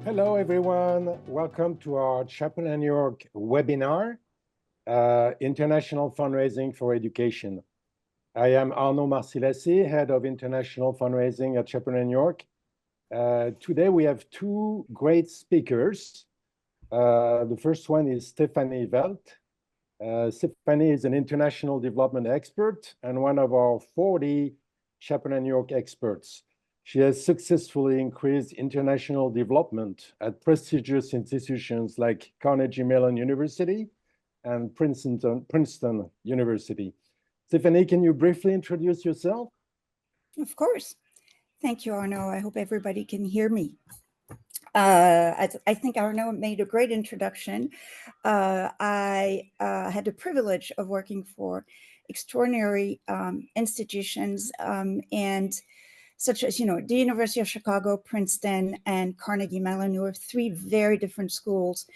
Hello, everyone. Welcome to our Chapel and York webinar, International Fundraising for Education. I am Arnaud Marcilessi, Head of International Fundraising at Chapel and York. Today, we have two great speakers. The first one is Stephanie Veit. Stephanie is an international development expert and one of our 40 Chapel and York experts. She has successfully increased international development at prestigious institutions like Carnegie Mellon University and Princeton University. Stephanie, can you briefly introduce yourself? Of course. Thank you, Arnaud. I hope everybody can hear me. I think Arnaud made a great introduction. I had the privilege of working for extraordinary institutions and such as, the University of Chicago, Princeton, and Carnegie Mellon, who are three very different schools.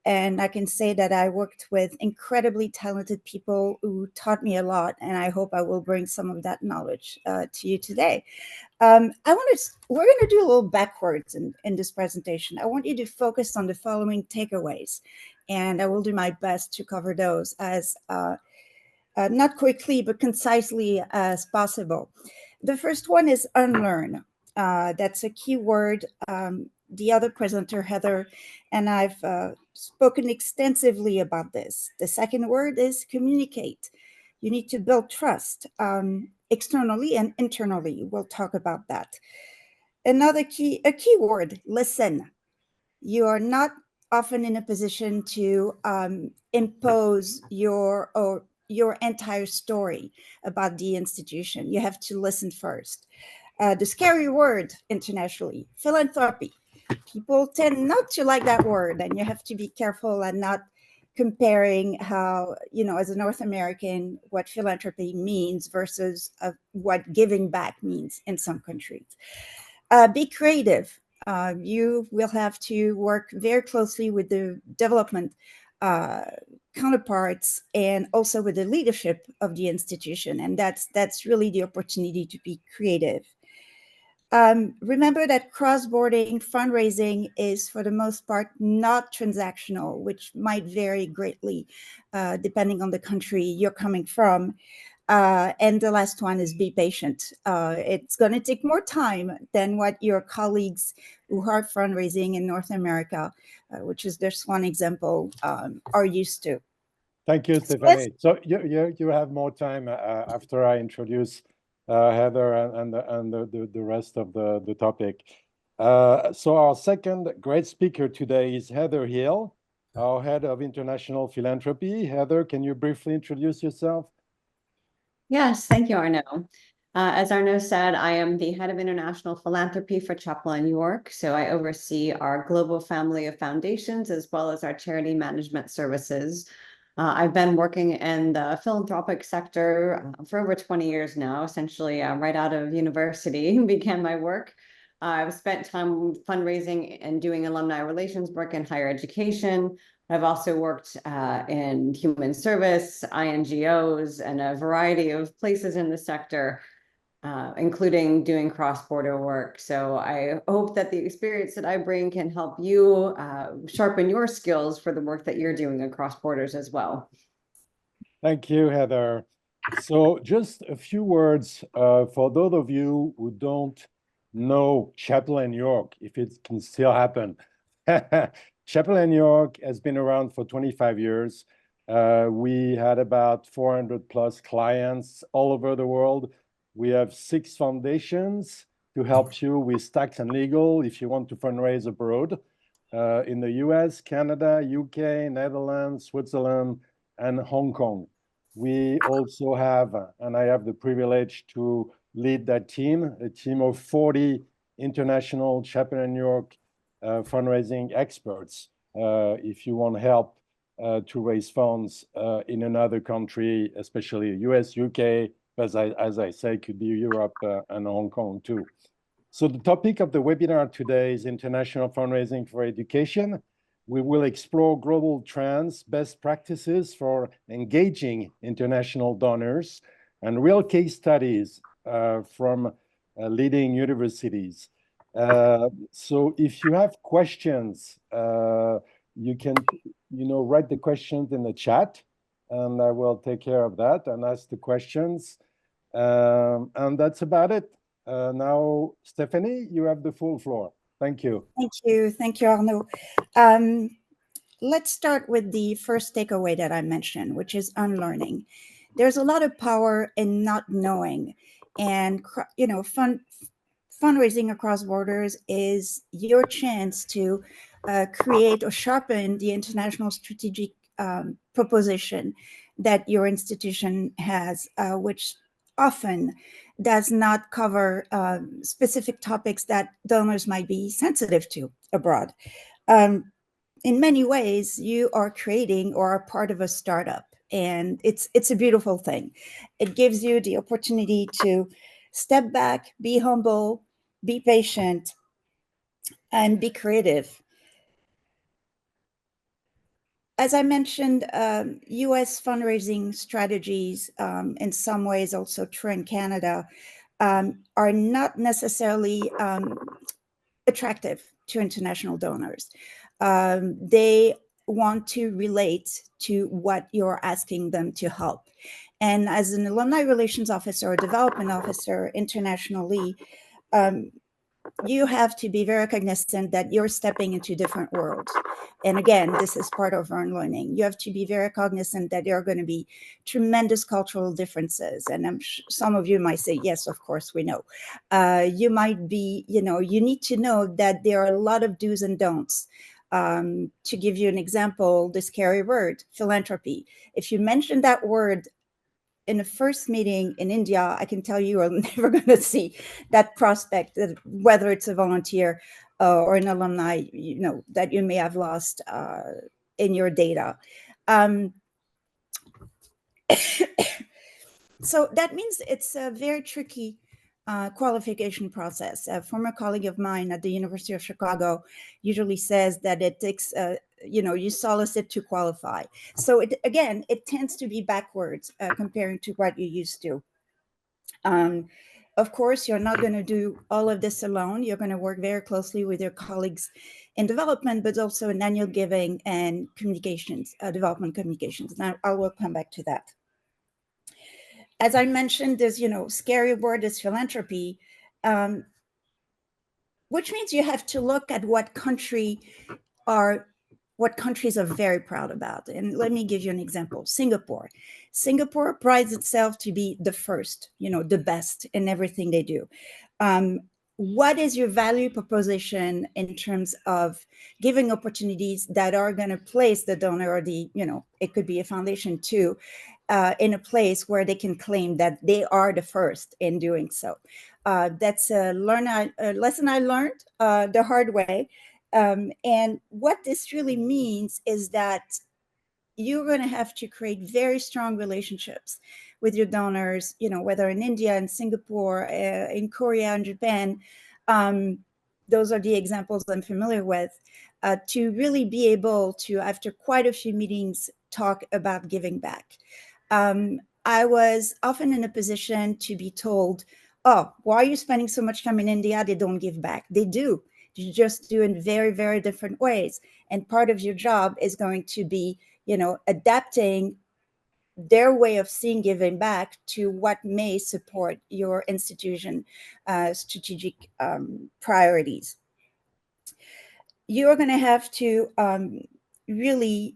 And I can say that I worked with incredibly talented people who taught me a lot, and I hope I will bring some of that knowledge to you today. We're going to do a little backwards in this presentation. I want you to focus on the following takeaways, and I will do my best to cover those as not quickly, but concisely as possible. The first one is unlearn. That's a key word. The other presenter, Heather, and I've spoken extensively about this. The second word is communicate. You need to build trust externally and internally. We'll talk about that. A key word, listen. You are not often in a position to impose your entire story about the institution. You have to listen first. The scary word internationally, philanthropy. People tend not to like that word, and you have to be careful and not comparing how, as a North American, what philanthropy means versus what giving back means in some countries. Be creative. You will have to work very closely with the development counterparts and also with the leadership of the institution. And that's really the opportunity to be creative. Remember that cross-border fundraising is, for the most part, not transactional, which might vary greatly depending on the country you're coming from. And the last one is be patient. It's going to take more time than what your colleagues who are fundraising in North America, which is just one example, are used to. Thank you, Stephanie. So you have more time after I introduce Heather and the rest of the topic. So our second great speaker today is Heather Hill, our Head of International Philanthropy. Heather, can you briefly introduce yourself? Yes, thank you, Arnaud. As Arnaud said, I am the Head of International Philanthropy for Chapel and York. So I oversee our global family of foundations as well as our charity management services. I've been working in the philanthropic sector for over 20 years now, essentially right out of university began my work. I've spent time fundraising and doing alumni relations work in higher education. I've also worked in human service, INGOs, and a variety of places in the sector, including doing cross-border work. So I hope that the experience that I bring can help you sharpen your skills for the work that you're doing across borders as well. Thank you, Heather. So just a few words for those of you who don't know Chapel and York, if it can still happen. Chapel and York has been around for 25 years. We had about 400 plus clients all over the world. We have 6 foundations to help you with tax and legal if you want to fundraise abroad in the US, Canada, UK, Netherlands, Switzerland, and Hong Kong. We also have, and I have the privilege to lead that team, a team of 40 international Chapel and York fundraising experts. If you want help to raise funds in another country, especially US, UK, as I say, could be Europe and Hong Kong too. So the topic of the webinar today is International Fundraising for Education. We will explore global trends, best practices for engaging international donors, and real case studies from leading universities. So if you have questions, you can, write the questions in the chat, and I will take care of that and ask the questions. And that's about it. Now, Stephanie, you have the full floor. Thank you. Thank you, Arnaud. Let's start with the first takeaway that I mentioned, which is unlearning. There's a lot of power in not knowing, and fundraising across borders is your chance to create or sharpen the international strategic proposition that your institution has, which often does not cover specific topics that donors might be sensitive to abroad. In many ways, you are creating or are part of a startup, and it's a beautiful thing. It gives you the opportunity to step back, be humble, be patient, and be creative. As I mentioned, US fundraising strategies, in some ways also true in Canada, are not necessarily attractive to international donors. They want to relate to what you're asking them to help. And as an alumni relations officer or development officer internationally, you have to be very cognizant that you're stepping into different worlds. And again, this is part of earned learning. You have to be very cognizant that there are going to be tremendous cultural differences. And some of you might say, yes, of course, we know. You might be, you need to know that there are a lot of do's and don'ts. To give you an example, the scary word, philanthropy. If you mention that word in the first meeting in India, I can tell you are never going to see that prospect, whether it's a volunteer or an alumni, that you may have lost in your data. So that means it's a very tricky qualification process. A former colleague of mine at the University of Chicago usually says that it takes you solicit to qualify. So it tends to be backwards comparing to what you used to. Of course, you're not going to do all of this alone. You're going to work very closely with your colleagues in development, but also in annual giving and communications, development communications. Now, I will come back to that. As I mentioned, this scary word is philanthropy, which means you have to look at what countries are very proud about. And let me give you an example. Singapore. Singapore prides itself to be the first, the best in everything they do. What is your value proposition in terms of giving opportunities that are going to place the donor or it could be a foundation too, in a place where they can claim that they are the first in doing so? That's a lesson I learned the hard way. And what this really means is that you're going to have to create very strong relationships with your donors, whether in India, in Singapore, in Korea, and Japan. Those are the examples I'm familiar with, to really be able to, after quite a few meetings, talk about giving back. I was often in a position to be told, oh, why are you spending so much time in India? They don't give back. They do. You just do in very, very different ways. And part of your job is going to be, adapting their way of seeing giving back to what may support your institution strategic priorities. You're going to have to really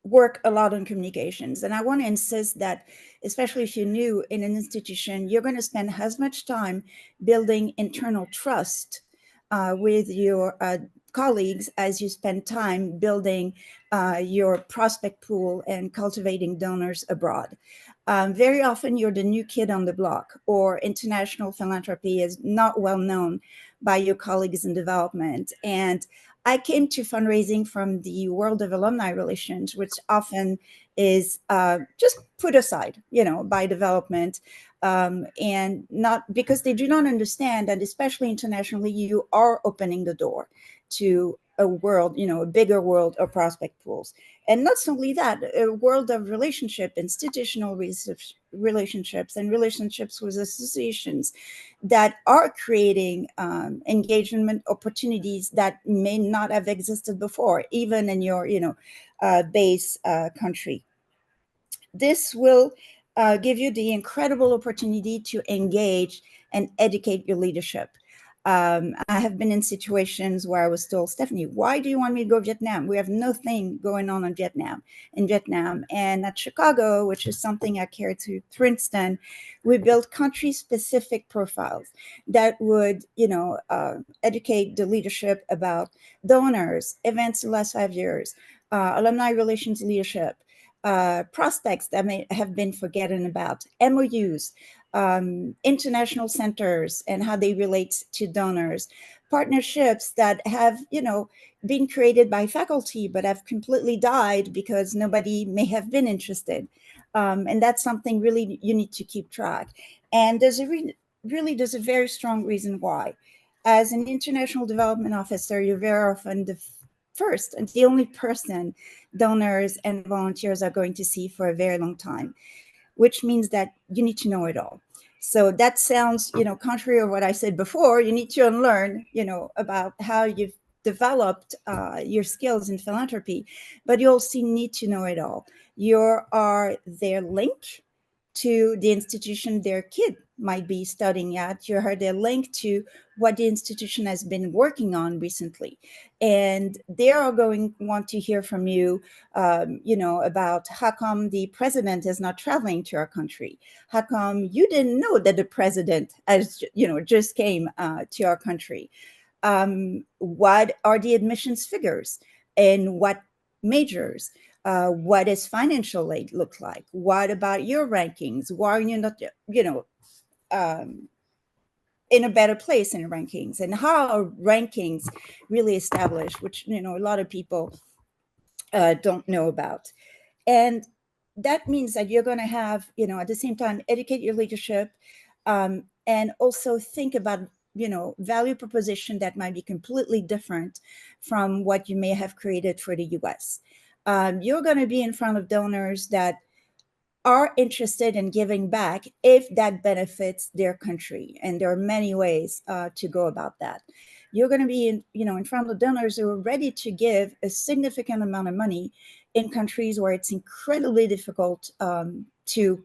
work a lot on communications. And I want to insist that, especially if you're new in an institution, you're going to spend as much time building internal trust with your colleagues as you spend time building your prospect pool and cultivating donors abroad. Very often you're the new kid on the block, or international philanthropy is not well known by your colleagues in development. And I came to fundraising from the world of alumni relations, which often is just put aside, by development, and not because they do not understand that, especially internationally, you are opening the door to a world, a bigger world of prospect pools. And not only that, a world of institutional relationships and relationships with associations that are creating engagement opportunities that may not have existed before, even in your, base country. This will give you the incredible opportunity to engage and educate your leadership. I have been in situations where I was told, Stephanie, why do you want me to go to Vietnam? We have nothing going on in Vietnam. And at Chicago, which is something I carried to Princeton, we built country-specific profiles that would, educate the leadership about donors, events the last 5 years, alumni relations leadership, prospects that may have been forgotten about, MOUs, international centers and how they relate to donors, partnerships that have, been created by faculty but have completely died because nobody may have been interested. And that's something really you need to keep track. And there's a very strong reason why. As an international development officer, you're very often the first and the only person donors and volunteers are going to see for a very long time, which means that you need to know it all. So that sounds, contrary to what I said before. You need to unlearn, about how you've developed your skills in philanthropy, but you also need to know it all. You are their link to the institution their kid might be studying at. You are their link to what the institution has been working on recently. And they are going to want to hear from you, about how come the president is not traveling to our country? How come you didn't know that the president just came to our country? What are the admissions figures and what majors? What does financial aid look like? What about your rankings? Why are you not, in a better place in the rankings? And how are rankings really established, which, a lot of people don't know about. And that means that you're going to have, at the same time, educate your leadership, and also think about, value proposition that might be completely different from what you may have created for the US. You're going to be in front of donors that are interested in giving back if that benefits their country. And there are many ways to go about that. You're going to be in front of donors who are ready to give a significant amount of money in countries where it's incredibly difficult to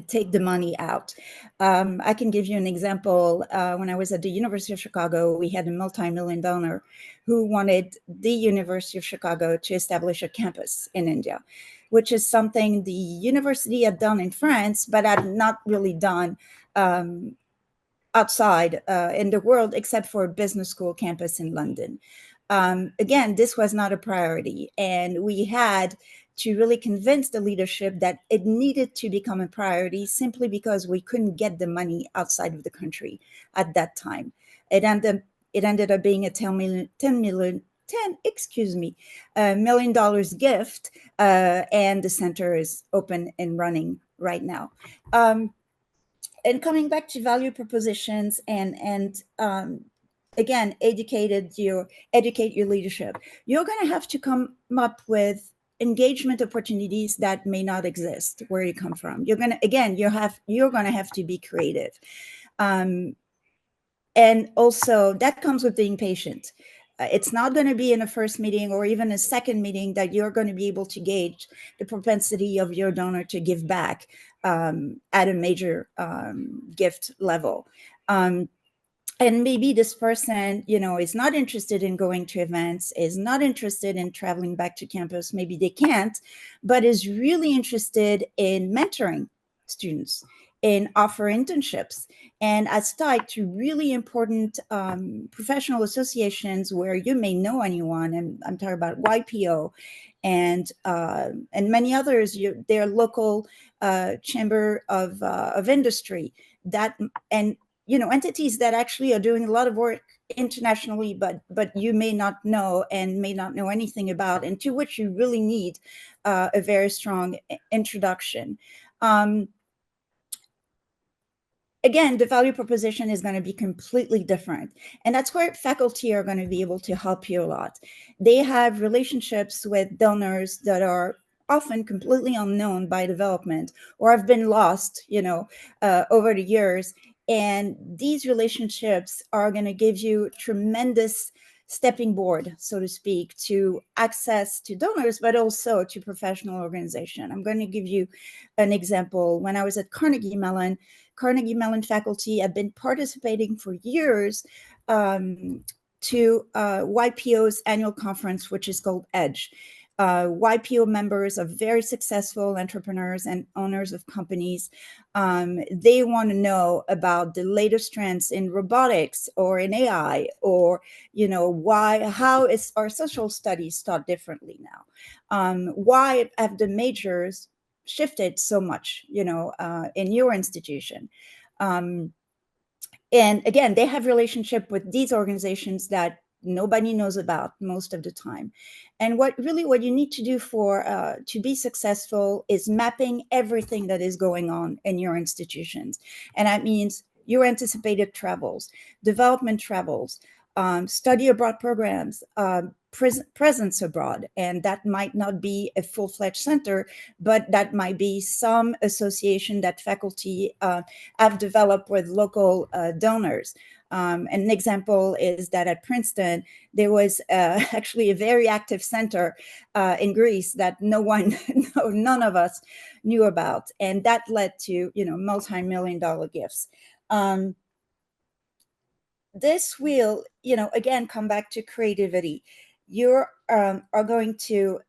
take the money out. I can give you an example. When I was at the University of Chicago, we had a multi-million donor who wanted the University of Chicago to establish a campus in India, which is something the university had done in France, but had not really done outside in the world, except for a business school campus in London. Again, this was not a priority, and we had to really convince the leadership that it needed to become a priority simply because we couldn't get the money outside of the country at that time. It ended up being a $10 million gift, and the center is open and running right now. And coming back to value propositions and again, educate your leadership. You're going to have to come up with engagement opportunities that may not exist where you come from. You're going to have to be creative. And also that comes with being patient. It's not going to be in a first meeting or even a second meeting that you're going to be able to gauge the propensity of your donor to give back at a major gift level. And maybe this person, is not interested in going to events, is not interested in traveling back to campus. Maybe they can't, but is really interested in mentoring students, in offer internships, and has tied to really important professional associations where you may know anyone. And I'm talking about YPO and many others. Their local chamber of industry and entities that actually are doing a lot of work internationally, but you may not know and may not know anything about, and to which you really need a very strong introduction. again, the value proposition is going to be completely different. And that's where faculty are going to be able to help you a lot. They have relationships with donors that are often completely unknown by development or have been lost, over the years. And these relationships are going to give you tremendous stepping board, so to speak, to access to donors, but also to professional organization. I'm going to give you an example. When I was at Carnegie Mellon faculty have been participating for years to YPO's annual conference, which is called EDGE. YPO members are very successful entrepreneurs and owners of companies. They want to know about the latest trends in robotics or in AI, or how is our social studies taught differently now? Why have the majors shifted so much, in your institution? And again, they have relationship with these organizations that nobody knows about most of the time. And what you need to do to be successful is mapping everything that is going on in your institutions. And that means your anticipated travels, development travels, study abroad programs, presence abroad. And that might not be a full-fledged center, but that might be some association that faculty have developed with local donors. An example is that at Princeton, there was actually a very active center in Greece that none of us knew about. And that led to, multi-million-dollar gifts. This will, again, come back to creativity. You are going to,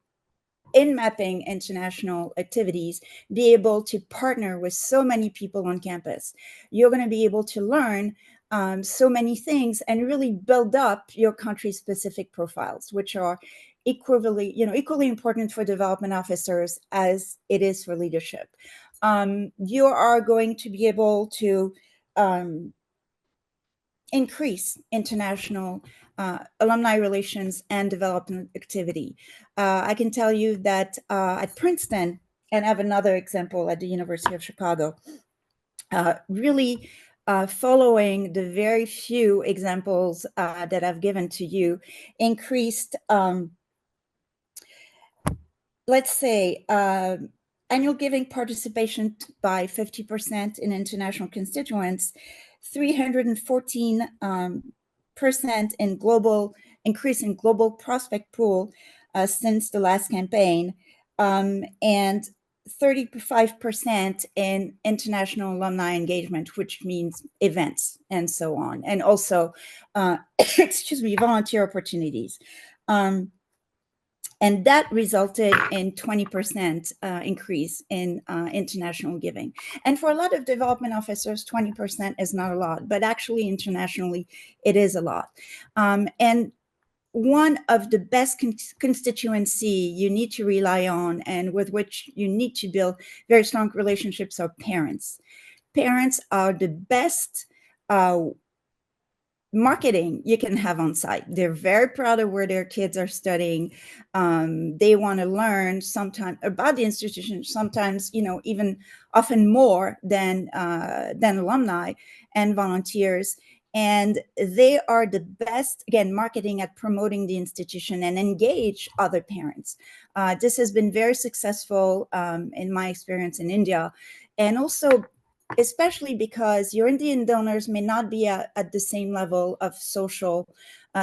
in mapping international activities, be able to partner with so many people on campus. You're going to be able to learn so many things and really build up your country-specific profiles, which are equally important for development officers as it is for leadership. You are going to be able to increase international alumni relations and development activity. I can tell you that at Princeton, and I have another example at the University of Chicago, really following the very few examples that I've given to you, increased, let's say, annual giving participation by 50% in international constituents, 314% in increase in global prospect pool since the last campaign, and 35% in international alumni engagement, which means events and so on, and also, volunteer opportunities. And that resulted in 20% increase in international giving. And for a lot of development officers, 20% is not a lot, but actually internationally, it is a lot. And one of the best constituency you need to rely on and with which you need to build very strong relationships are parents. Parents are the best marketing you can have on site. They're very proud of where their kids are studying. They want to learn sometimes about the institution, sometimes, even often more than alumni and volunteers. And they are the best, again, marketing at promoting the institution and engage other parents. This has been very successful in my experience in India. And also, especially because your Indian donors may not be at the same level of social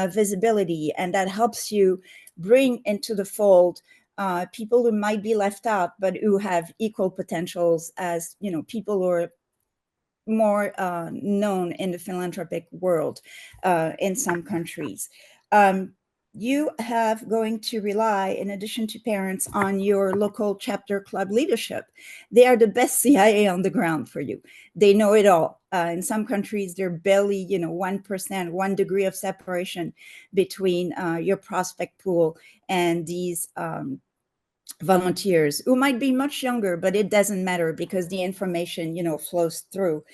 visibility, and that helps you bring into the fold people who might be left out, but who have equal potentials as, people who are more known in the philanthropic world in some countries. You have going to rely, in addition to parents, on your local chapter club leadership. They are the best CIA on the ground for you. They know it all. In some countries, they're barely, 1%, 1 degree of separation between your prospect pool and these volunteers who might be much younger, but it doesn't matter because the information, flows through.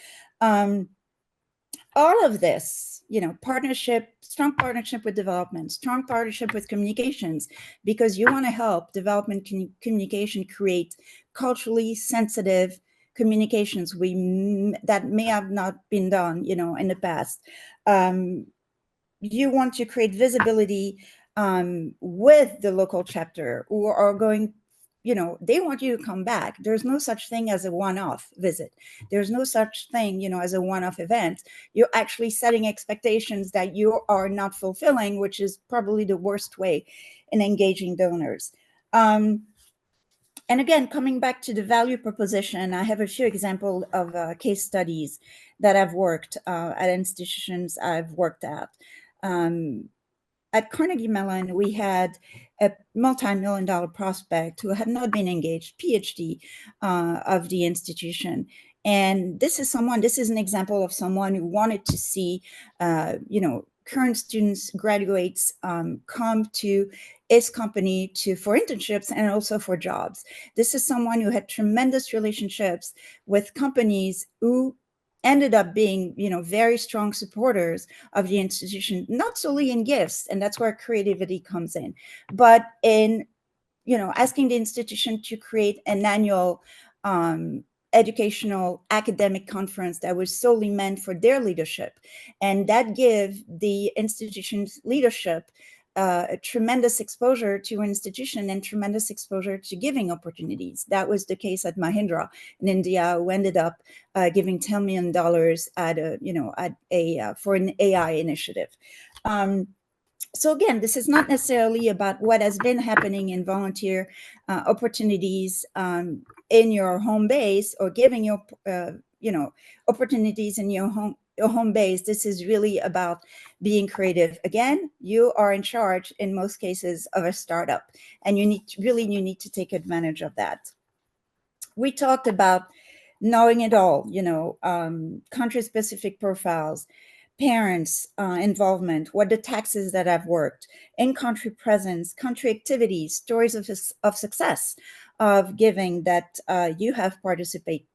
All of this, strong partnership with development, strong partnership with communications, because you want to help development communication create culturally sensitive communications that may have not been done, in the past. You want to create visibility with the local chapter, who are going, they want you to come back. There's no such thing as a one-off visit. There's no such thing, as a one-off event. You're actually setting expectations that you are not fulfilling, which is probably the worst way in engaging donors. And again, coming back to the value proposition, I have a few examples of case studies that I've worked at institutions I've worked at. At Carnegie Mellon, we had a multi-million-dollar prospect who had not been engaged, PhD of the institution. And this is an example of someone who wanted to see, current students, graduates come to his company for internships and also for jobs. This is someone who had tremendous relationships with companies who ended up being, very strong supporters of the institution, not solely in gifts, and that's where creativity comes in, but in, asking the institution to create an annual educational academic conference that was solely meant for their leadership. And that gave the institution's leadership a tremendous exposure to an institution and tremendous exposure to giving opportunities. That was the case at Mahindra in India, who ended up giving $10 million for an AI initiative. So again, this is not necessarily about what has been happening in volunteer opportunities in your home base, or giving your, opportunities in your home base. This is really about being creative. Again, you are in charge in most cases of a startup, and you need to take advantage of that. We talked about knowing it all, country-specific profiles, parents' involvement, what the taxes that have worked, in-country presence, country activities, stories of success, of giving that you have participate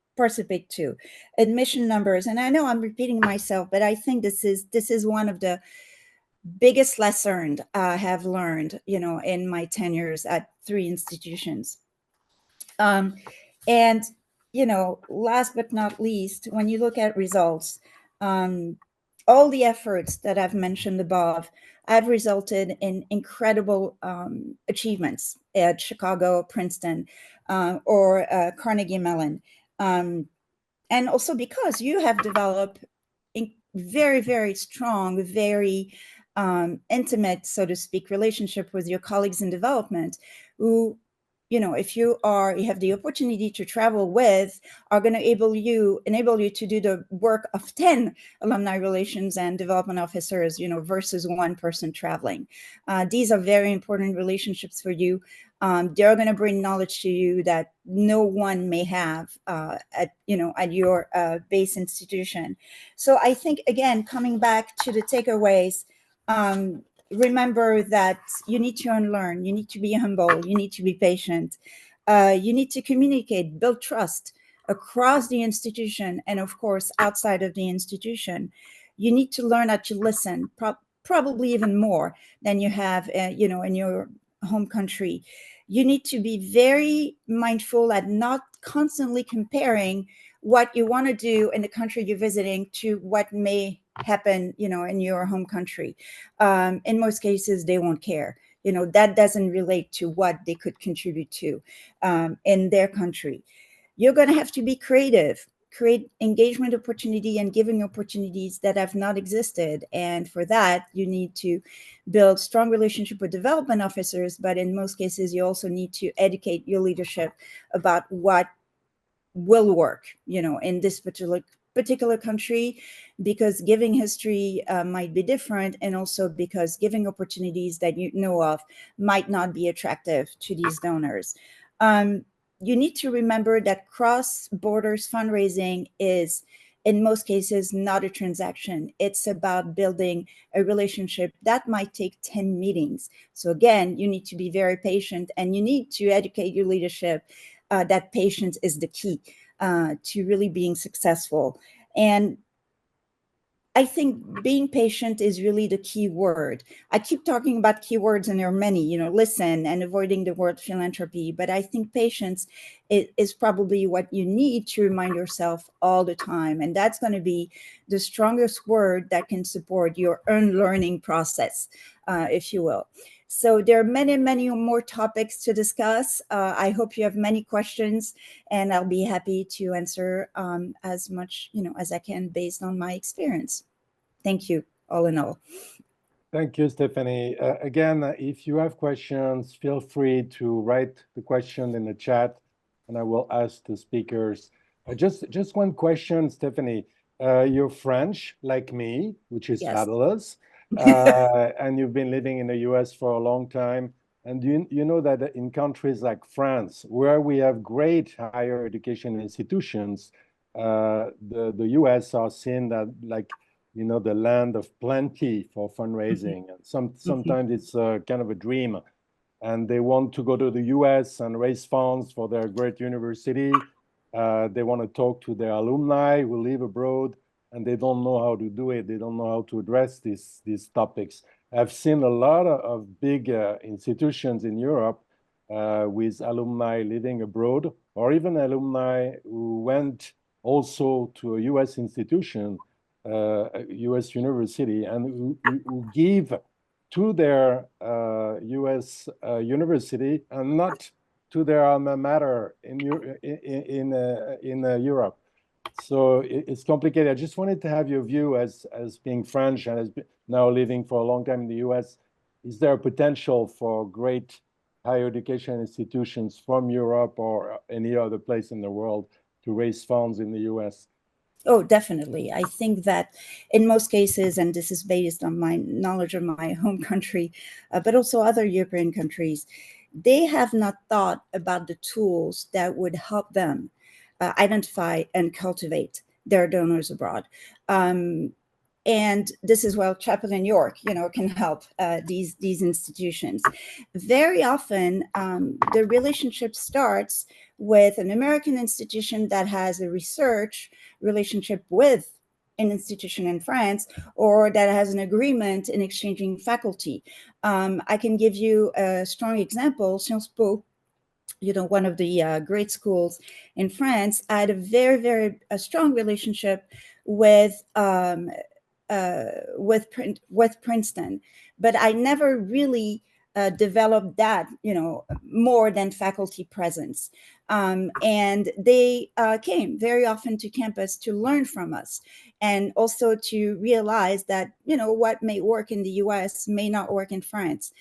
to, admission numbers. And I know I'm repeating myself, but I think this is one of the biggest lessons I have learned, in my tenures at 3 institutions. And, last but not least, when you look at results, all the efforts that I've mentioned above have resulted in incredible achievements at Chicago, Princeton, or Carnegie Mellon. And also because you have developed very, very strong, very intimate, so to speak, relationship with your colleagues in development, who, if you have the opportunity to travel with, are going to enable you to do the work of 10 alumni relations and development officers, versus one person traveling. These are very important relationships for you. They're going to bring knowledge to you that no one may have at your base institution. So I think, again, coming back to the takeaways, remember that you need to unlearn, you need to be humble, you need to be patient, you need to communicate, build trust across the institution, and of course, outside of the institution. You need to learn how to listen, probably even more than you have, in your home country. You need to be very mindful at not constantly comparing what you want to do in the country you're visiting to what may happen, in your home country. In most cases, they won't care. That doesn't relate to what they could contribute to in their country. You're going to have to be creative, create engagement opportunity and giving opportunities that have not existed. And for that, you need to build strong relationship with development officers. But in most cases, you also need to educate your leadership about what will work, in this particular country, because giving history might be different, and also because giving opportunities that you know of might not be attractive to these donors. You need to remember that cross-borders fundraising is, in most cases, not a transaction. It's about building a relationship that might take 10 meetings. So again, you need to be very patient, and you need to educate your leadership that patience is the key to really being successful. And I think being patient is really the key word. I keep talking about keywords, and there are many, listen and avoiding the word philanthropy. But I think patience is probably what you need to remind yourself all the time. And that's going to be the strongest word that can support your learning process, if you will. So there are many, many more topics to discuss. I hope you have many questions, and I'll be happy to answer as much, as I can based on my experience. Thank you, all in all. Thank you, Stephanie. Again, if you have questions, feel free to write the question in the chat, and I will ask the speakers. Just one question, Stephanie. You're French, like me, which is Yes. fabulous. And you've been living in the US for a long time. And you know that in countries like France, where we have great higher education institutions, the US are seen that like, the land of plenty for fundraising. And sometimes it's kind of a dream. And they want to go to the US and raise funds for their great university. They want to talk to their alumni who live abroad, and they don't know how to do it. They don't know how to address these topics. I've seen a lot of big institutions in Europe with alumni living abroad, or even alumni who went also to a US institution, a US university, and who give to their US university and not to their alma mater in Europe. So it's complicated. I just wanted to have your view as being French and as now living for a long time in the US. Is there a potential for great higher education institutions from Europe or any other place in the world to raise funds in the US? Oh, definitely. I think that in most cases, and this is based on my knowledge of my home country, but also other European countries, they have not thought about the tools that would help them identify and cultivate their donors abroad. And this is where Chapel in York, can help these institutions. Very often, the relationship starts with an American institution that has a research relationship with an institution in France, or that has an agreement in exchanging faculty. I can give you a strong example. Sciences Po, one of the great schools in France, had a very, very strong relationship with Princeton, but I never really developed that, more than faculty presence. And they came very often to campus to learn from us, and also to realize that, what may work in the US may not work in France.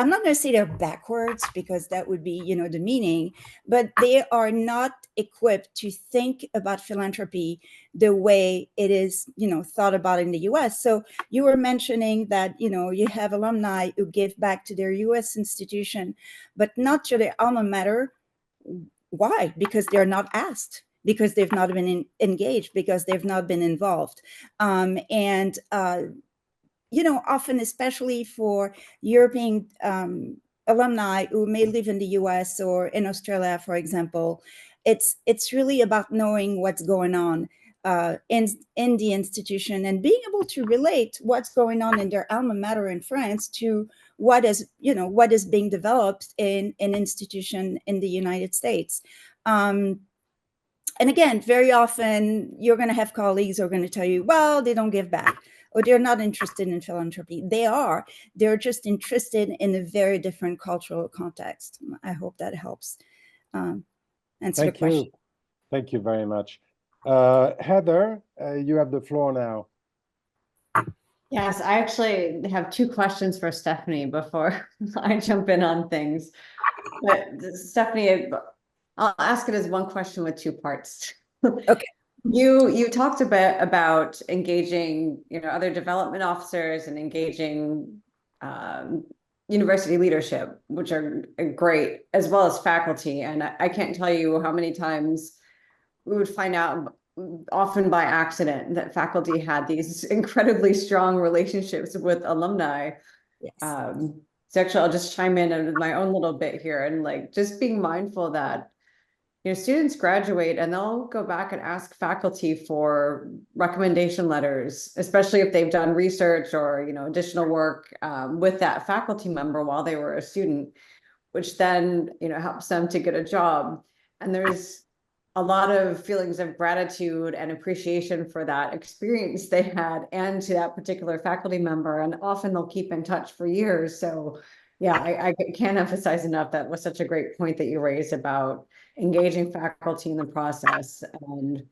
I'm not going to say they're backwards, because that would be, the meaning, but they are not equipped to think about philanthropy the way it is, thought about in the US. So you were mentioning that, you have alumni who give back to their US institution, but not to their alma mater. Why? Because they're not asked, because they've not been engaged, because they've not been involved. Often, especially for European alumni who may live in the US or in Australia, for example, it's really about knowing what's going on in the institution, and being able to relate what's going on in their alma mater in France to what is being developed in an institution in the United States. And again, very often you're going to have colleagues who are going to tell you, well, they don't give back, or they're not interested in philanthropy. They're just interested in a very different cultural context. I hope that helps answer the question. Thank you very much. Heather, you have the floor now. Yes, I actually have two questions for Stephanie before I jump in on things. But Stephanie, I'll ask it as one question with two parts. Okay. You talked a bit about engaging, other development officers and engaging university leadership, which are great, as well as faculty. And I can't tell you how many times we would find out, often by accident, that faculty had these incredibly strong relationships with alumni. Yes. So actually, I'll just chime in with my own little bit here, and just being mindful that students graduate and they'll go back and ask faculty for recommendation letters, especially if they've done research or, additional work with that faculty member while they were a student, which then, helps them to get a job. And there's a lot of feelings of gratitude and appreciation for that experience they had and to that particular faculty member. And often they'll keep in touch for years. So yeah, I can't emphasize enough that was such a great point that you raised about engaging faculty in the process and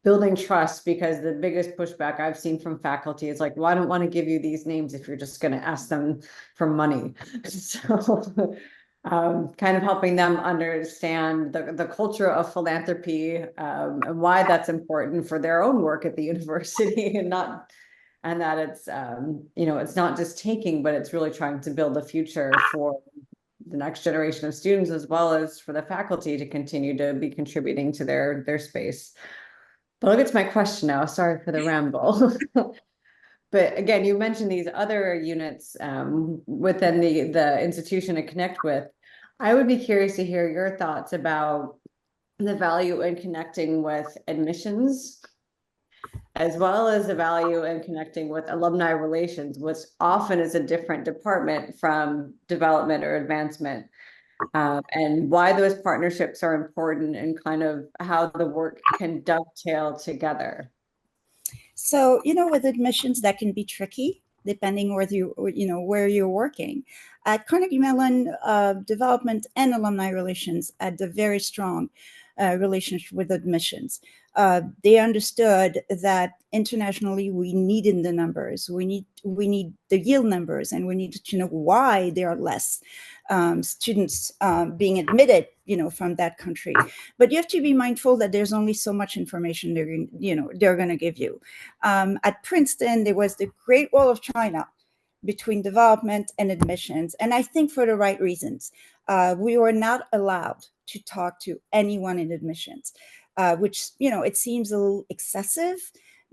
building trust, because the biggest pushback I've seen from faculty is like, well, I don't want to give you these names if you're just going to ask them for money. So kind of helping them understand the culture of philanthropy and why that's important for their own work at the university, and that it's it's not just taking, but it's really trying to build a future for the next generation of students, as well as for the faculty to continue to be contributing to their space. But I'll get to my question now. Sorry for the ramble. But again, you mentioned these other units within the institution to connect with. I would be curious to hear your thoughts about the value in connecting with admissions, as well as the value in connecting with alumni relations, which often is a different department from development or advancement, and why those partnerships are important and kind of how the work can dovetail together. So, with admissions, that can be tricky depending where you're working. At Carnegie Mellon, development and alumni relations had a very strong relationship with admissions. They understood that internationally we needed the numbers, we need the yield numbers, and we need to know why there are less students being admitted, from that country. But you have to be mindful that there's only so much information they're going to give you. At Princeton, there was the Great Wall of China between development and admissions, and I think for the right reasons. We were not allowed to talk to anyone in admissions, which, it seems a little excessive,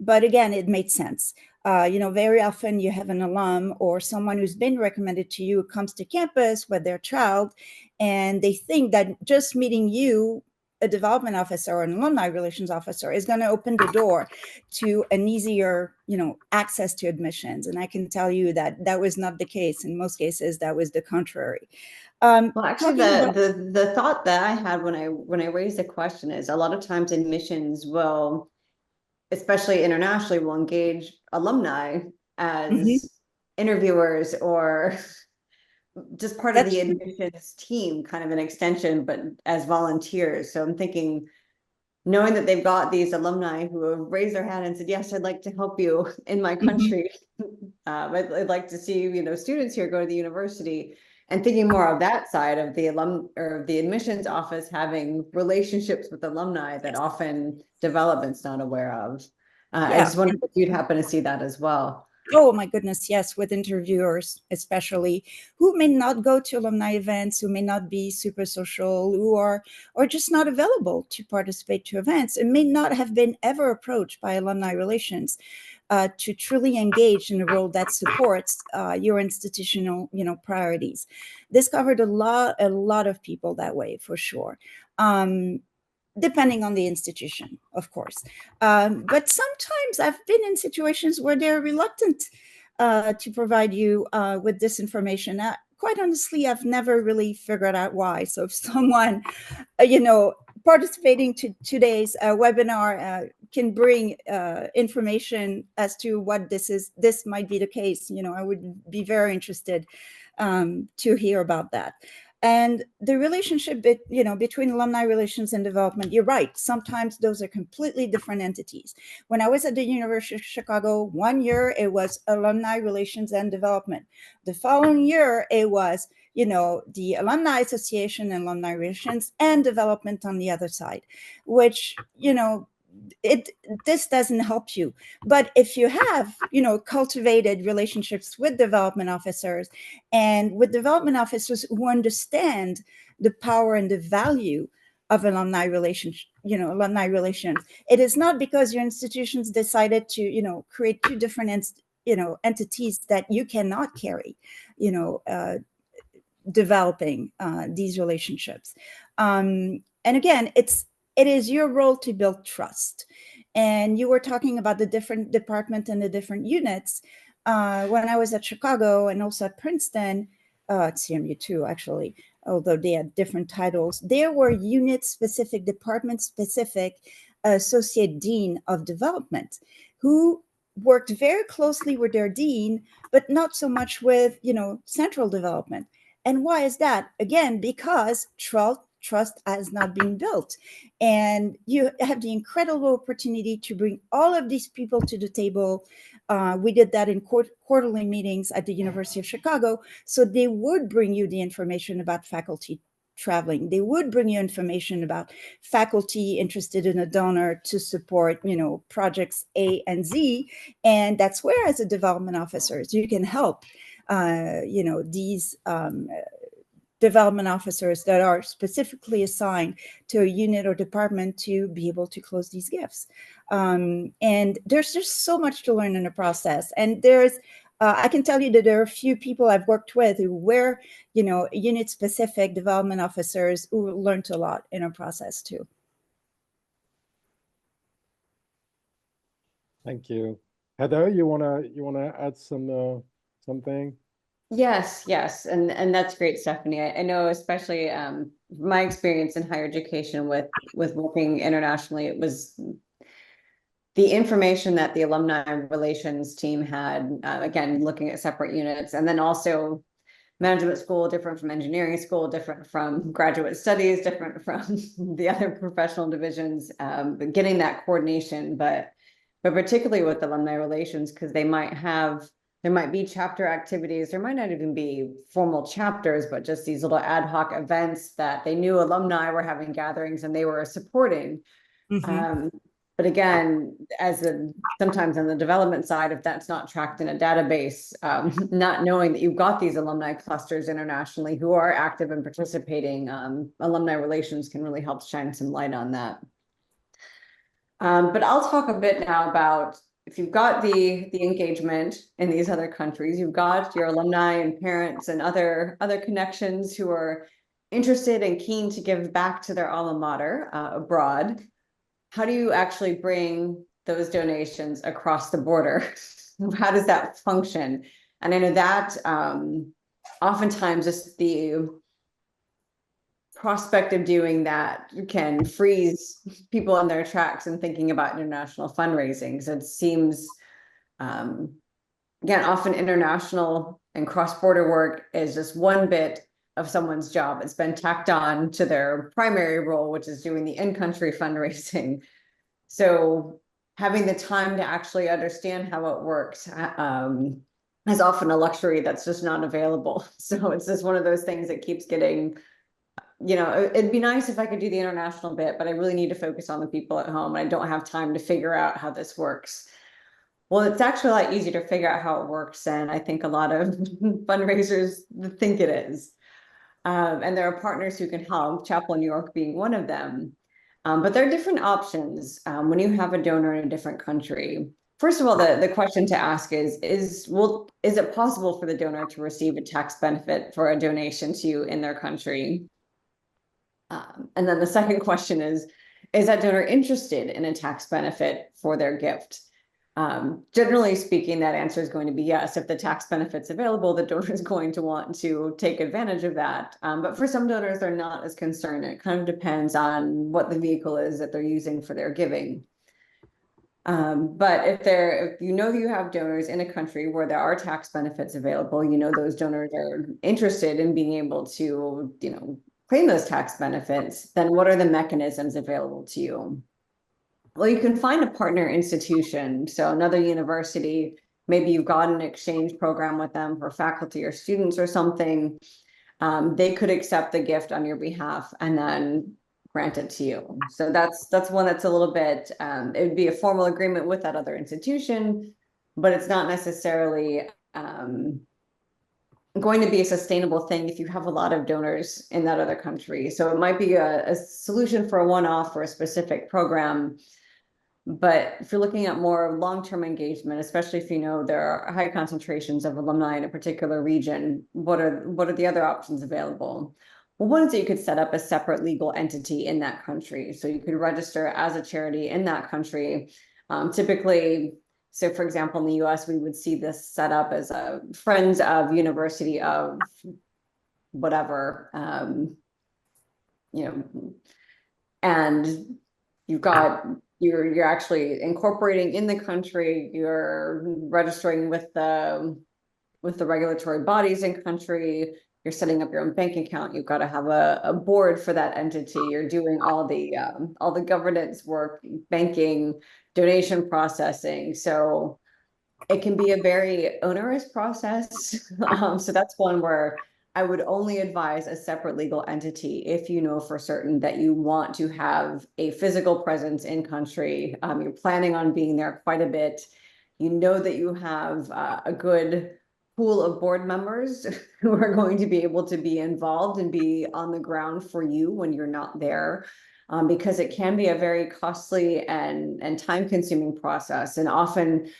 but again, it made sense. Very often you have an alum or someone who's been recommended to you comes to campus with their child, and they think that just meeting you, a development officer or an alumni relations officer, is going to open the door to an easier, access to admissions. And I can tell you that that was not the case. In most cases, that was the contrary. Well, actually, the thought that I had when I raised the question is a lot of times admissions will, especially internationally, will engage alumni as interviewers or just part of the admissions team, kind of an extension, but as volunteers. So I'm thinking, knowing that they've got these alumni who have raised their hand and said, yes, I'd like to help you in my country. I'd like to see, students here go to the university, and thinking more of that side of the alum or the admissions office having relationships with alumni that often development's not aware of. I just wondered if you'd happen to see that as well. Oh my goodness, yes, with interviewers, especially, who may not go to alumni events, who may not be super social, who are or just not available to participate to events, and may not have been ever approached by alumni relations to truly engage in a role that supports your institutional, priorities. This covered a lot of people that way, for sure. Depending on the institution, of course. But sometimes I've been in situations where they're reluctant to provide you with this information. Quite honestly, I've never really figured out why. So if someone, participating to today's webinar can bring information as to what this might be the case, I would be very interested to hear about that. And the relationship between alumni relations and development, you're right, sometimes those are completely different entities. When I was at the University of Chicago, 1 year it was alumni relations and development. The following year it was the Alumni Association and alumni relations and development on the other side, which this doesn't help you. But if you have cultivated relationships with development officers and with development officers who understand the power and the value of alumni relations, it is not because your institutions decided to create two different entities that you cannot carry developing these relationships. and again, it is your role to build trust. And you were talking about the different department and the different units. When I was at Chicago and also at Princeton, at CMU too, actually, although they had different titles, there were unit-specific, department-specific associate dean of development who worked very closely with their dean, but not so much with, central development. And why is that? Again, because trust has not been built. And you have the incredible opportunity to bring all of these people to the table. We did that in quarterly meetings at the University of Chicago. So they would bring you the information about faculty traveling. They would bring you information about faculty interested in a donor to support, projects A and Z. And that's where, as a development officers, you can help, these development officers that are specifically assigned to a unit or department to be able to close these gifts. And there's just so much to learn in the process. And I can tell you that there are a few people I've worked with who were, unit-specific development officers who learned a lot in a process too. Thank you. Heather, you wanna add something? Yes, and that's great, Stephanie. I know, especially my experience in higher education with working internationally, it was the information that the alumni relations team had, again, looking at separate units, and then also management school, different from engineering school, different from graduate studies, different from the other professional divisions, but getting that coordination, but particularly with alumni relations, because there might be chapter activities, there might not even be formal chapters, but just these little ad hoc events that they knew alumni were having gatherings and they were supporting. Mm-hmm. But again, sometimes on the development side, if that's not tracked in a database, not knowing that you've got these alumni clusters internationally who are active and participating, alumni relations can really help shine some light on that. But I'll talk a bit now about, if you've got the engagement in these other countries, you've got your alumni and parents and other connections who are interested and keen to give back to their alma mater abroad. How do you actually bring those donations across the border? How does that function? And I know that oftentimes just the prospect of doing that can freeze people in their tracks and thinking about international fundraising. Because it seems, again, often international and cross-border work is just one bit of someone's job. It's been tacked on to their primary role, which is doing the in-country fundraising. So having the time to actually understand how it works is often a luxury that's just not available. So it's just one of those things that keeps getting, it'd be nice if I could do the international bit, but I really need to focus on the people at home. And I don't have time to figure out how this works. Well, it's actually a lot easier to figure out how it works than I think a lot of fundraisers think it is. And there are partners who can help, Chapel New York being one of them. But there are different options when you have a donor in a different country. First of all, the question to ask is it possible for the donor to receive a tax benefit for a donation to you in their country? And then the second question is that donor interested in a tax benefit for their gift? Generally speaking, that answer is going to be yes. If the tax benefit's available, the donor is going to want to take advantage of that. But for some donors, they're not as concerned. It kind of depends on what the vehicle is that they're using for their giving. But if you know that you have donors in a country where there are tax benefits available, those donors are interested in being able to, claim those tax benefits, then what are the mechanisms available to you? Well, you can find a partner institution. So another university, maybe you've got an exchange program with them for faculty or students or something. They could accept the gift on your behalf and then grant it to you. So that's one that's a little bit, it would be a formal agreement with that other institution, but it's not necessarily going to be a sustainable thing if you have a lot of donors in that other country. So it might be a solution for a one-off or a specific program. But if you're looking at more long-term engagement, especially if there are high concentrations of alumni in a particular region, what are the other options available? Well, one is that you could set up a separate legal entity in that country. So you could register as a charity in that country. Typically, so for example, in the US, we would see this set up as a Friends of University of whatever, and you're actually incorporating in the country, you're registering with the regulatory bodies in country, you're setting up your own bank account, you've got to have a board for that entity, you're doing all the governance work, banking, donation processing. So it can be a very onerous process. So that's one where I would only advise a separate legal entity if you know for certain that you want to have a physical presence in country. You're planning on being there quite a bit. You know that you have a good pool of board members who are going to be able to be involved and be on the ground for you when you're not there. Because it can be a very costly and time-consuming process. And often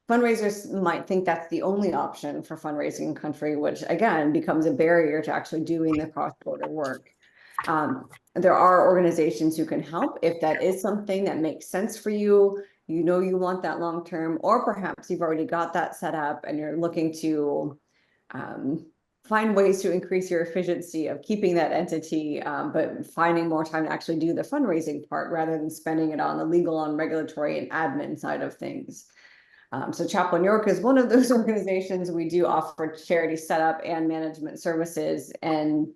fundraisers might think that's the only option for fundraising in country, which again becomes a barrier to actually doing the cross-border work. There are organizations who can help if that is something that makes sense for you. You know you want that long-term, or perhaps you've already got that set up and you're looking to find ways to increase your efficiency of keeping that entity, but finding more time to actually do the fundraising part rather than spending it on the legal and regulatory and admin side of things. So Chapel New York is one of those organizations. We do offer charity setup and management services, and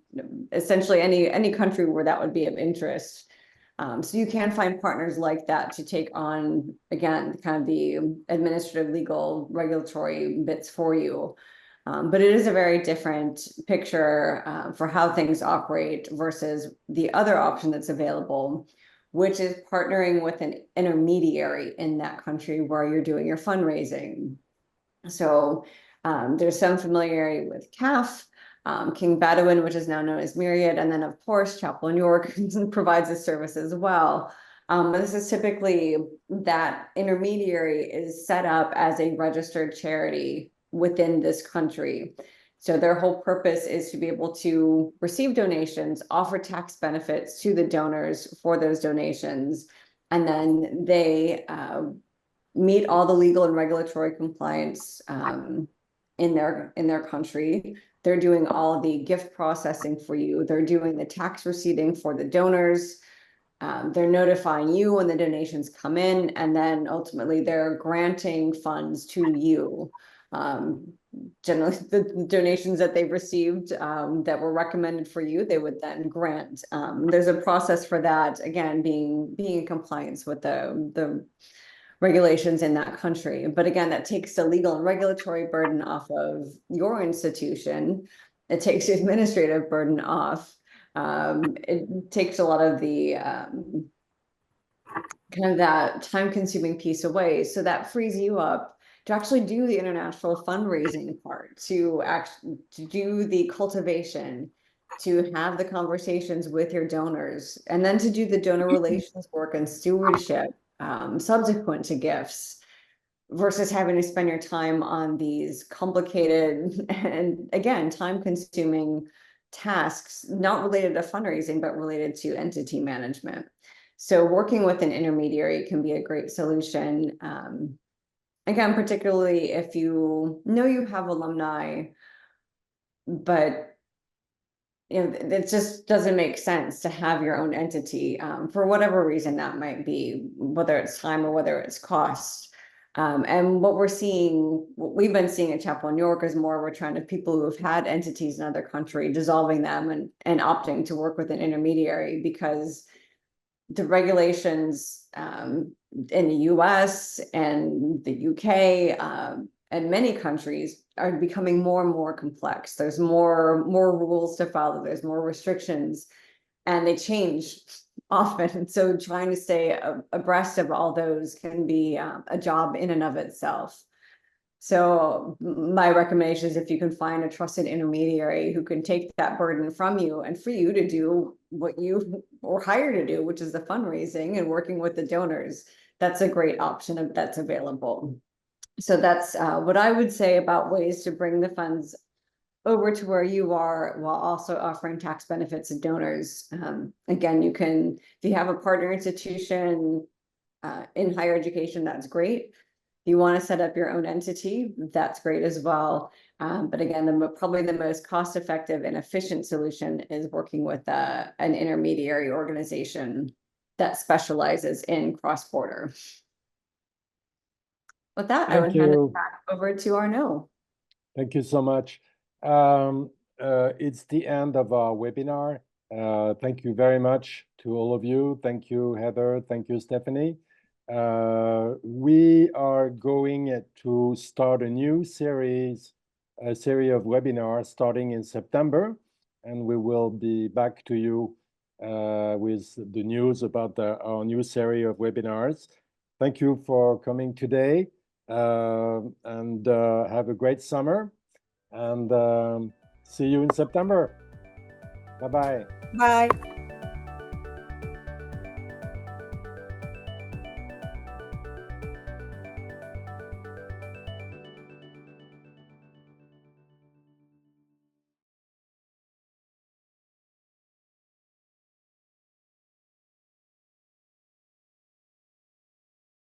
essentially any country where that would be of interest. So you can find partners like that to take on, again, kind of the administrative, legal, regulatory bits for you. But it is a very different picture for how things operate versus the other option that's available, which is partnering with an intermediary in that country where you're doing your fundraising. So there's some familiarity with CAF, King Bedouin, which is now known as Myriad, and then of course Chapel New York provides this service as well. This is typically that intermediary is set up as a registered charity within this country. So their whole purpose is to be able to receive donations, offer tax benefits to the donors for those donations, and then they meet all the legal and regulatory compliance in their country. They're doing all the gift processing for you. They're doing the tax receipting for the donors. They're notifying you when the donations come in, and then ultimately they're granting funds to you. Generally the donations that they've received that were recommended for you, they would then grant. There's a process for that, again, being in compliance with the regulations in that country. But again, that takes the legal and regulatory burden off of your institution. It takes the administrative burden off. It takes a lot of the kind of that time-consuming piece away. So that frees you up to actually do the international fundraising part, to do the cultivation, to have the conversations with your donors, and then to do the donor relations work and stewardship subsequent to gifts, versus having to spend your time on these complicated and, again, time-consuming tasks, not related to fundraising, but related to entity management. So working with an intermediary can be a great solution. Again, particularly if you know you have alumni, but it just doesn't make sense to have your own entity for whatever reason that might be, whether it's time or whether it's cost. And what we've been seeing at Chapel New York is more return of people who have had entities in other country, dissolving them and opting to work with an intermediary, because the regulations in the US and the UK and many countries are becoming more and more complex. There's more rules to follow, there's more restrictions, and they change often. So trying to stay abreast of all those can be a job in and of itself. So my recommendation is, if you can find a trusted intermediary who can take that burden from you and for you to do what you were hired to do, which is the fundraising and working with the donors, that's a great option that's available. So that's what I would say about ways to bring the funds over to where you are while also offering tax benefits to donors. Again, you can, if you have a partner institution in higher education, that's great. If you want to set up your own entity, that's great as well. But again, probably the most cost-effective and efficient solution is working with an intermediary organization that specializes in cross-border. With that, I would hand it back over to Arnaud. Thank you so much. It's the end of our webinar. Thank you very much to all of you. Thank you, Heather. Thank you, Stephanie. We are going to start a new series of webinars starting in September, and we will be back to you with the news about our new series of webinars. Thank you for coming today, and have a great summer, and see you in September. Bye-bye. Bye.